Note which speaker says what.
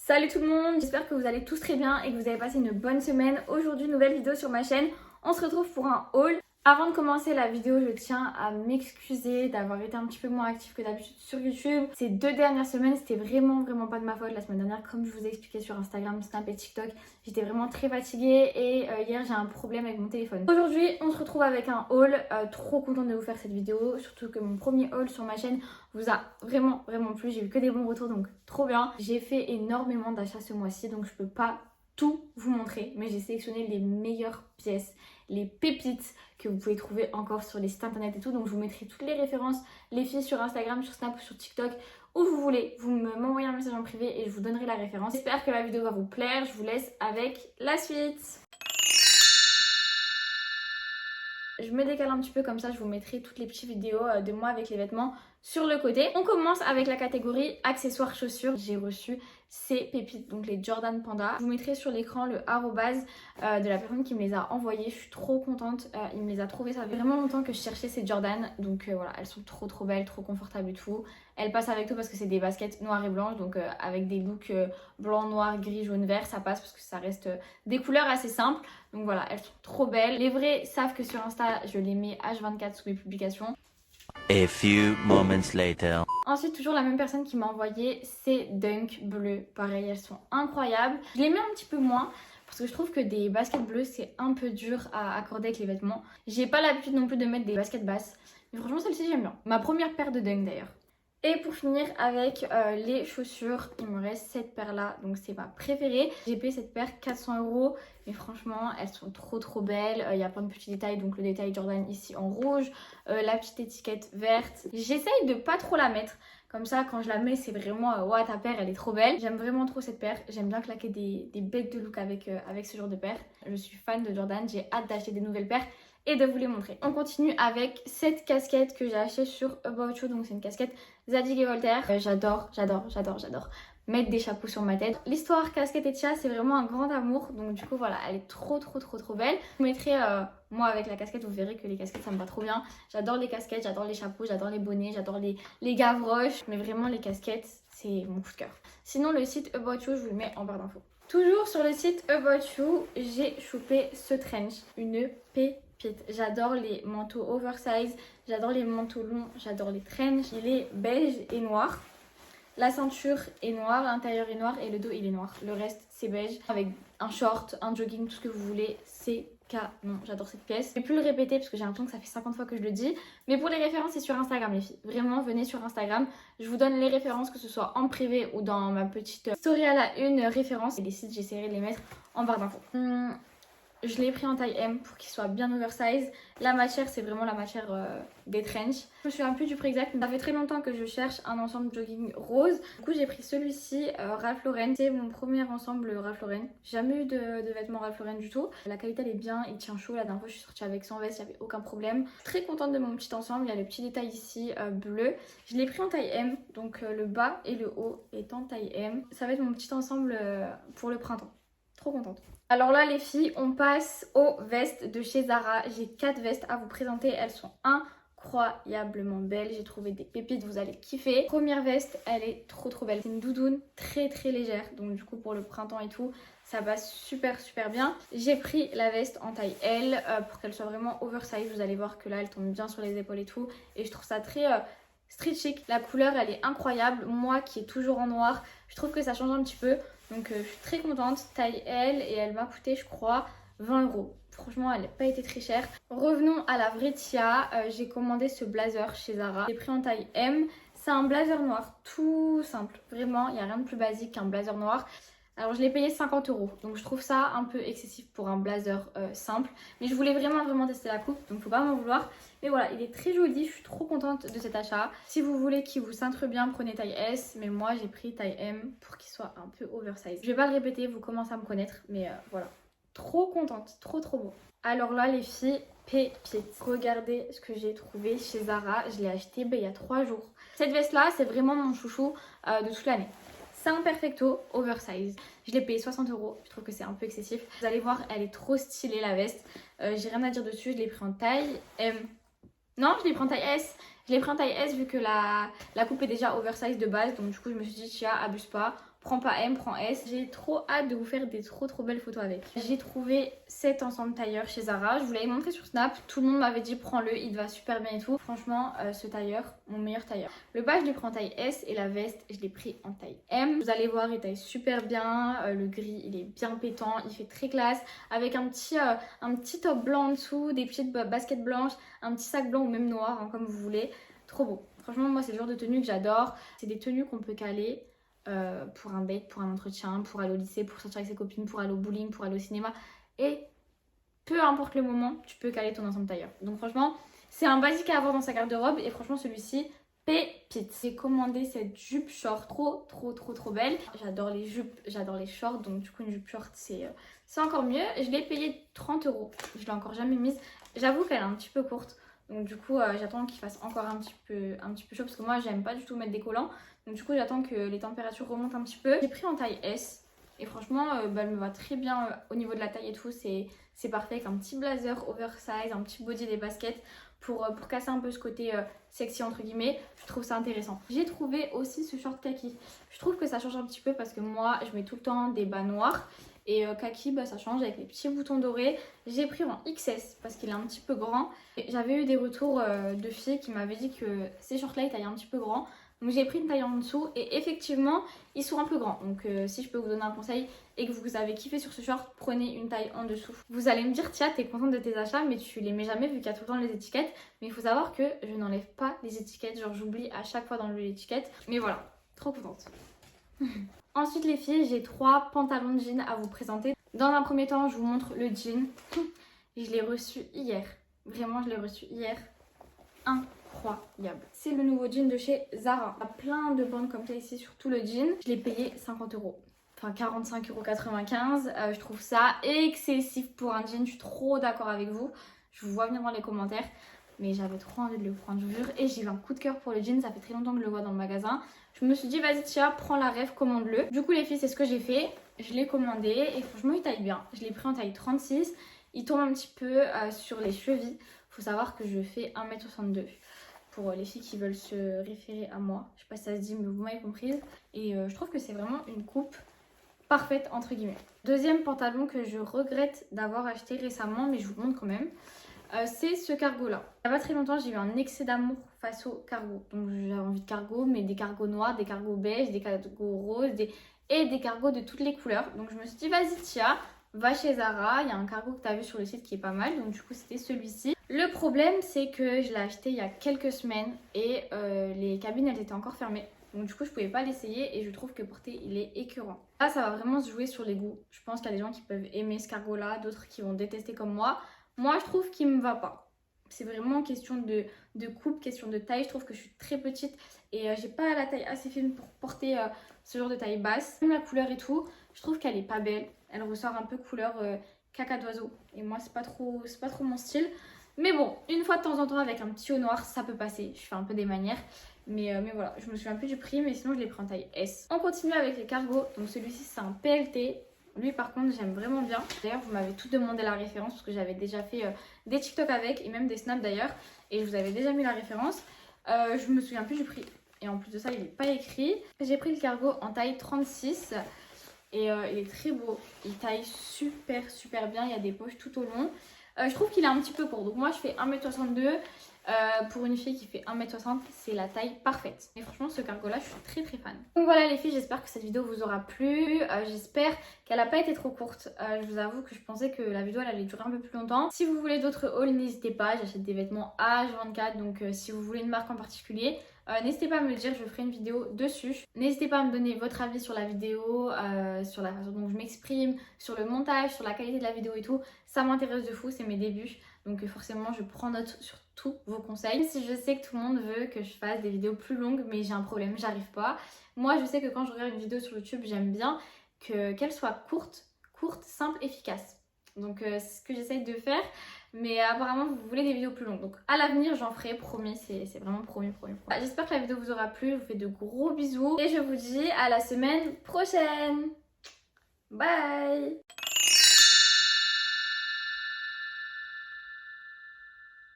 Speaker 1: Salut tout le monde, j'espère que vous allez tous très bien et que vous avez passé une bonne semaine. Aujourd'hui, nouvelle vidéo sur ma chaîne. On se retrouve pour un haul. Avant de commencer la vidéo, je tiens à m'excuser d'avoir été un petit peu moins active que d'habitude sur YouTube. Ces 2 dernières semaines, c'était vraiment pas de ma faute. La semaine dernière, comme je vous ai expliqué sur Instagram, Snap et TikTok, j'étais vraiment très fatiguée et hier j'ai un problème avec mon téléphone. Aujourd'hui, on se retrouve avec un haul. Trop contente de vous faire cette vidéo, surtout que mon premier haul sur ma chaîne vous a vraiment plu. J'ai eu que des bons retours, donc trop bien. J'ai fait énormément d'achats ce mois-ci, donc je peux pas tout vous montrer, mais j'ai sélectionné les meilleures pièces, les pépites que vous pouvez trouver encore sur les sites internet et tout. Donc je vous mettrai toutes les références, les filles, sur Instagram, sur Snap ou sur TikTok, où vous voulez. Vous m'envoyez un message en privé et je vous donnerai la référence. J'espère que la vidéo va vous plaire. Je vous laisse avec la suite. Je me décale un petit peu, comme ça je vous mettrai toutes les petites vidéos de moi avec les vêtements sur le côté. On commence avec la catégorie accessoires chaussures. J'ai reçu ces pépites, donc les Jordan Panda. Je vous mettrai sur l'écran le arrobase de la personne qui me les a envoyés. Je suis trop contente, il me les a trouvés. Ça fait vraiment longtemps que je cherchais ces Jordan, donc voilà, elles sont trop belles, trop confortables et tout. Elles passent avec tout parce que c'est des baskets noires et blanches, donc avec des looks blanc, noir, gris, jaune, vert, ça passe parce que ça reste des couleurs assez simples. Donc voilà, elles sont trop belles. Les vrais savent que sur Insta, je les mets H24 sous mes publications.
Speaker 2: A few moments later.
Speaker 1: Ensuite, toujours la même personne qui m'a envoyé ces Dunk bleues. Pareil, elles sont incroyables. Je les mets un petit peu moins parce que je trouve que des baskets bleues, c'est un peu dur à accorder avec les vêtements. J'ai pas l'habitude non plus de mettre des baskets basses. Mais franchement, celle-ci, j'aime bien. Ma première paire de Dunk d'ailleurs. Et pour finir avec les chaussures, il me reste cette paire là, donc c'est ma préférée. J'ai payé cette paire 400 €, mais franchement elles sont trop belles. Il y a plein de petits détails, donc le détail Jordan ici en rouge, la petite étiquette verte. J'essaye de pas trop la mettre, comme ça quand je la mets c'est vraiment ouais, ta paire elle est trop belle. J'aime vraiment trop cette paire, j'aime bien claquer des bêtes de look avec ce genre de paire. Je suis fan de Jordan, j'ai hâte d'acheter des nouvelles paires et de vous les montrer. On continue avec cette casquette que j'ai achetée sur About You, donc c'est une casquette Zadig et Voltaire. J'adore mettre des chapeaux sur ma tête. L'histoire casquette et chat, c'est vraiment un grand amour, donc du coup voilà, elle est trop belle. Je vous mettrai moi avec la casquette, vous verrez que les casquettes ça me va trop bien. J'adore les casquettes, j'adore les chapeaux, j'adore les bonnets, j'adore les gavroches, mais vraiment les casquettes c'est mon coup de cœur. Sinon le site About You, je vous le mets en barre d'infos. Toujours sur le site About You, j'ai chopé ce trench, une pépite. J'adore les manteaux oversize, j'adore les manteaux longs, j'adore les trench. Il est beige et noir. La ceinture est noire, l'intérieur est noir et le dos il est noir. Le reste c'est beige avec un short, un jogging, tout ce que vous voulez. C'est canon, j'adore cette pièce. Je vais plus le répéter parce que j'ai l'impression que ça fait 50 fois que je le dis. Mais pour les références c'est sur Instagram les filles. Vraiment venez sur Instagram. Je vous donne les références que ce soit en privé ou dans ma petite story à la une référence. Et les sites j'essaierai de les mettre en barre d'infos. Je l'ai pris en taille M pour qu'il soit bien oversize. La matière, c'est vraiment la matière des trench. Je me souviens plus du prix exact, mais ça fait très longtemps que je cherche un ensemble jogging rose. Du coup, j'ai pris celui-ci, Ralph Lauren. C'est mon premier ensemble Ralph Lauren. J'ai jamais eu de vêtements Ralph Lauren du tout. La qualité, elle est bien, il tient chaud. La dernière fois, je suis sortie avec sans veste, il n'y avait aucun problème. Très contente de mon petit ensemble. Il y a le petit détail ici, bleu. Je l'ai pris en taille M, donc le bas et le haut est en taille M. Ça va être mon petit ensemble pour le printemps. Trop contente. Alors là les filles, on passe aux vestes de chez Zara. J'ai 4 vestes à vous présenter, elles sont incroyablement belles. J'ai trouvé des pépites, vous allez kiffer. Première veste, elle est trop belle. C'est une doudoune très légère, donc du coup pour le printemps et tout, ça passe super bien. J'ai pris la veste en taille L pour qu'elle soit vraiment oversize. Vous allez voir que là elle tombe bien sur les épaules et tout. Et je trouve ça très street chic. La couleur elle est incroyable. Moi qui est toujours en noir, je trouve que ça change un petit peu. Donc je suis très contente, taille L et elle m'a coûté je crois 20 €. Franchement elle n'a pas été très chère. Revenons à la vraie Tia, j'ai commandé ce blazer chez Zara. J'ai pris en taille M, c'est un blazer noir tout simple. Vraiment il n'y a rien de plus basique qu'un blazer noir. Alors je l'ai payé 50 €, donc je trouve ça un peu excessif pour un blazer simple. Mais je voulais vraiment tester la coupe, donc faut pas m'en vouloir. Mais voilà, il est très joli, je suis trop contente de cet achat. Si vous voulez qu'il vous cintre bien, prenez taille S. Mais moi j'ai pris taille M pour qu'il soit un peu oversize. Je vais pas le répéter, vous commencez à me connaître, mais voilà. Trop contente, trop beau. Alors là les filles, pépites. Regardez ce que j'ai trouvé chez Zara, je l'ai acheté il y a 3 jours. Cette veste là, c'est vraiment mon chouchou de toute l'année. C'est un perfecto oversize. Je l'ai payé 60 €. Je trouve que c'est un peu excessif. Vous allez voir, elle est trop stylée la veste. J'ai rien à dire dessus. Je l'ai pris en taille M. Non, je l'ai pris en taille S. Je l'ai pris en taille S vu que la coupe est déjà oversize de base. Donc du coup, je me suis dit, tiens, abuse pas. Prends pas M, prends S. J'ai trop hâte de vous faire des trop belles photos avec. J'ai trouvé cet ensemble tailleur chez Zara. Je vous l'avais montré sur Snap. Tout le monde m'avait dit prends-le, il te va super bien et tout. Franchement, ce tailleur, mon meilleur tailleur. Le bas, je l'ai pris en taille S et la veste, je l'ai pris en taille M. Vous allez voir, il taille super bien. Le gris, il est bien pétant. Il fait très classe. Avec un petit top blanc en dessous, des petites baskets blanches, un petit sac blanc ou même noir, hein, comme vous voulez. Trop beau. Franchement, moi, c'est le genre de tenue que j'adore. C'est des tenues qu'on peut caler. Pour un date, pour un entretien, pour aller au lycée, pour sortir avec ses copines, pour aller au bowling, pour aller au cinéma. Et peu importe le moment, tu peux caler ton ensemble tailleur. Donc franchement, c'est un basique à avoir dans sa garde-robe. Et franchement, celui-ci, pépite. J'ai commandé cette jupe short trop belle. J'adore les jupes, j'adore les shorts. Donc du coup, une jupe short, c'est encore mieux. Je l'ai payée 30 €. Je l'ai encore jamais mise. J'avoue qu'elle est un petit peu courte. Donc du coup, j'attends qu'il fasse encore un petit peu chaud. Parce que moi, j'aime pas du tout mettre des collants. Donc du coup j'attends que les températures remontent un petit peu. J'ai pris en taille S et franchement elle me va très bien au niveau de la taille et tout. C'est parfait avec un petit blazer oversize, un petit body, des baskets pour casser un peu ce côté sexy entre guillemets. Je trouve ça intéressant. J'ai trouvé aussi ce short kaki. Je trouve que ça change un petit peu parce que moi je mets tout le temps des bas noirs. Et kaki, ça change avec les petits boutons dorés. J'ai pris en XS parce qu'il est un petit peu grand. J'avais eu des retours de filles qui m'avaient dit que ces shorts là ils taillaient un petit peu grand. Donc j'ai pris une taille en dessous et effectivement ils sont un peu grands. Donc si je peux vous donner un conseil et que vous avez kiffé sur ce short, prenez une taille en dessous. Vous allez me dire Tia, t'es contente de tes achats mais tu les mets jamais vu qu'il y a tout le temps les étiquettes. Mais il faut savoir que je n'enlève pas les étiquettes, genre j'oublie à chaque fois d'enlever l'étiquette. Mais voilà, trop contente. Ensuite les filles, j'ai 3 pantalons de jean à vous présenter. Dans un premier temps, je vous montre le jean. Je l'ai reçu hier. Vraiment, je l'ai reçu hier. Incroyable. C'est le nouveau jean de chez Zara. Il y a plein de bandes comme ça ici sur tout le jean. Je l'ai payé 50 €. Enfin 45,95 €. Je trouve ça excessif pour un jean. Je suis trop d'accord avec vous. Je vous vois venir dans les commentaires. Mais j'avais trop envie de le prendre, je vous jure. Et j'ai eu un coup de cœur pour le jean. Ça fait très longtemps que je le vois dans le magasin. Je me suis dit, vas-y Tia, prends la rêve, commande-le. Du coup les filles, c'est ce que j'ai fait. Je l'ai commandé et franchement il taille bien. Je l'ai pris en taille 36. Il tombe un petit peu sur les chevilles. Faut savoir que je fais 1,62 m. Pour les filles qui veulent se référer à moi. Je sais pas si ça se dit mais vous m'avez comprise. Et je trouve que c'est vraiment une coupe parfaite entre guillemets. Deuxième pantalon que je regrette d'avoir acheté récemment, mais je vous le montre quand même. C'est ce cargo là. Il n'y a pas très longtemps j'ai eu un excès d'amour face au cargo. Donc j'avais envie de cargo, mais des cargos noirs, des cargos beige, des cargos roses et des cargos de toutes les couleurs. Donc je me suis dit vas-y Tia, va chez Zara, il y a un cargo que tu as vu sur le site qui est pas mal. Donc du coup c'était celui-ci. Le problème c'est que je l'ai acheté il y a quelques semaines et les cabines elles étaient encore fermées. Donc du coup je pouvais pas l'essayer et je trouve que porter il est écœurant. Là ça va vraiment se jouer sur les goûts. Je pense qu'il y a des gens qui peuvent aimer ce cargo là, d'autres qui vont détester comme moi. Moi je trouve qu'il me va pas. C'est vraiment question de coupe, question de taille. Je trouve que je suis très petite et j'ai pas la taille assez fine pour porter ce genre de taille basse. Même la couleur et tout, je trouve qu'elle est pas belle. Elle ressort un peu couleur caca d'oiseau. Et moi c'est pas trop mon style. Mais bon, une fois de temps en temps avec un petit haut noir, ça peut passer. Je fais un peu des manières. Mais voilà, je me souviens plus du prix, mais sinon je l'ai pris en taille S. On continue avec les cargos. Donc celui-ci c'est un PLT. Lui par contre j'aime vraiment bien. D'ailleurs vous m'avez tout demandé la référence parce que j'avais déjà fait des TikTok avec et même des snaps d'ailleurs. Et je vous avais déjà mis la référence. Je me souviens plus du prix. Et en plus de ça il n'est pas écrit. J'ai pris le cargo en taille 36. Et il est très beau. Il taille super bien. Il y a des poches tout au long. Je trouve qu'il est un petit peu court. Donc moi je fais 1,62 m. Pour une fille qui fait 1,60 m, c'est la taille parfaite. Et franchement, ce cargo-là, je suis très fan. Donc voilà les filles, j'espère que cette vidéo vous aura plu. J'espère qu'elle n'a pas été trop courte. Je vous avoue que je pensais que la vidéo elle allait durer un peu plus longtemps. Si vous voulez d'autres hauls, n'hésitez pas. J'achète des vêtements H24. Donc si vous voulez une marque en particulier, n'hésitez pas à me le dire, je ferai une vidéo dessus. N'hésitez pas à me donner votre avis sur la vidéo, sur la façon dont je m'exprime, sur le montage, sur la qualité de la vidéo et tout. Ça m'intéresse de fou, c'est mes débuts. Donc forcément, je prends note sur tous vos conseils. Même si je sais que tout le monde veut que je fasse des vidéos plus longues, mais j'ai un problème, j'arrive pas. Moi, je sais que quand je regarde une vidéo sur YouTube, j'aime bien qu'elle soit courte, simple, efficace. Donc c'est ce que j'essaye de faire. Mais apparemment, vous voulez des vidéos plus longues. Donc à l'avenir, j'en ferai, promis. C'est vraiment promis. J'espère que la vidéo vous aura plu. Je vous fais de gros bisous. Et je vous dis à la semaine prochaine. Bye!